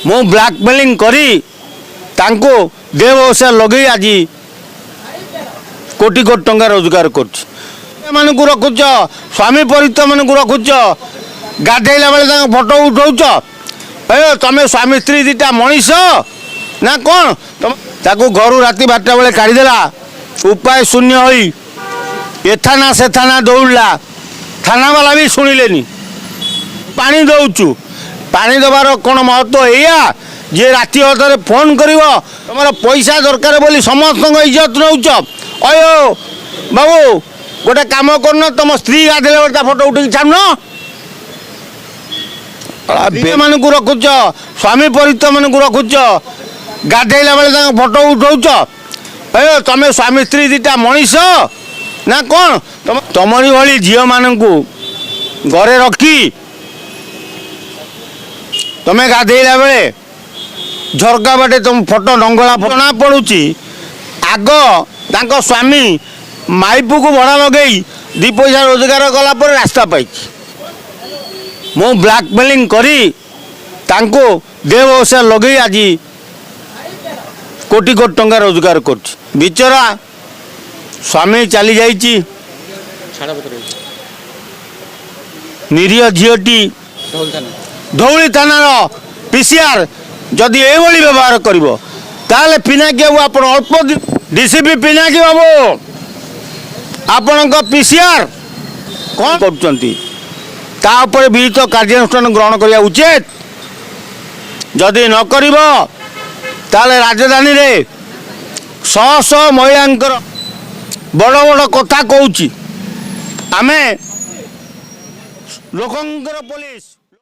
ମୁଁ ବ୍ଲାକମେଲିଂ କରି ତାଙ୍କୁ ଦେହ ବ୍ୟବସାୟ ଲଗେଇ ଆଜି କୋଟି କୋଟି ଟଙ୍କା ରୋଜଗାର କରୁଛି। ଏମାନଙ୍କୁ ରଖୁଛ, ସ୍ୱାମୀ ପରିତମାନଙ୍କୁ ରଖୁଛ, ଗାଧେଇଲା ବେଳେ ତାଙ୍କ ଫଟୋ ଉଠାଉଛ। ତମେ ସ୍ୱାମୀ ସ୍ତ୍ରୀ ଦୁଇଟା ମଣିଷ ନା କ'ଣ? ତାକୁ ଘରୁ ରାତି 12ଟା ବେଳେ କାଢ଼ିଦେଲା, ଉପାୟ ଶୂନ୍ୟ ହୋଇ ଏ ଥାନା ସେ ଥାନା ଦୌଡ଼ିଲା, ଥାନାବାଲା ବି ଶୁଣିଲେନି। ପାଣି ଦେଉଛୁ, ପାଣି ଦେବାର କ'ଣ ମହତ୍ଵ ଏଇଆ ଯେ ରାତି ଅଧରେ ଫୋନ୍ କରିବ ତୁମର ପଇସା ଦରକାର ବୋଲି ସମସ୍ତଙ୍କ ଇଜ୍ଜତ ନେଉଛ। ଅୟୋ ବାବୁ ଗୋଟେ କାମ କରୁନ, ତୁମ ସ୍ତ୍ରୀ ଗାଧେଇଲା ବେଳେ ତା ଫଟୋ ଉଠିକି ଛାଡ଼ୁନ। ମାନଙ୍କୁ ରଖୁଛ, ସ୍ୱାମୀ ପରିତମାନଙ୍କୁ ରଖୁଛ, ଗାଧେଇଲା ବେଳେ ତାଙ୍କ ଫଟୋ ଉଠାଉଛ। ତମେ ସ୍ୱାମୀ ସ୍ତ୍ରୀ ଦୁଇଟା ମଣିଷ ନା କ'ଣ? ତମରି ଭଳି ଝିଅମାନଙ୍କୁ ଘରେ ରଖି ତମେ ଗାଧେଇଲା ବେଳେ ଝରକା ବାଟେ ତମ ଫଟୋ ନଙ୍ଗଳା ଜଣା ପଡ଼ୁଛି। ଆଗ ତାଙ୍କ ସ୍ୱାମୀ ମାଇପୁକୁ ଭଡ଼ା ଲଗେଇ 2 ପଇସା ରୋଜଗାର କଲା ପରେ ରାସ୍ତା ପାଇଛି। ମୁଁ ବ୍ଲାକମେଲିଂ କରି ତାଙ୍କୁ ଦେହ ବ୍ୟବସାୟ ଲଗେଇ ଆଜି କୋଟି କୋଟି ଟଙ୍କା ରୋଜଗାର କରୁଛି। ବିଚରା ସ୍ୱାମୀ ଚାଲି ଯାଇଛି, ନିରୀହ ଝିଅଟି ଧଉଳି ଥାନାର PCR ଯଦି ଏଇଭଳି ବ୍ୟବହାର କରିବ ତାହେଲେ ପିନାକୀ ବାବୁ ଆପଣ ଅଳ୍ପ DCP ପିନାକୀ ବାବୁ ଆପଣଙ୍କ PCR କ'ଣ କରୁଛନ୍ତି ତା ଉପରେ ବିହିତ କାର୍ଯ୍ୟାନୁଷ୍ଠାନ ଗ୍ରହଣ କରିବା ଉଚିତ। ଯଦି ନ କରିବ ତାହେଲେ ରାଜଧାନୀରେ ଶହ ଶହ ମହିଳାଙ୍କର ବଡ଼ ବଡ଼ କଥା କହୁଛି। ଆମେ ଲୋକଙ୍କର ପୋଲିସ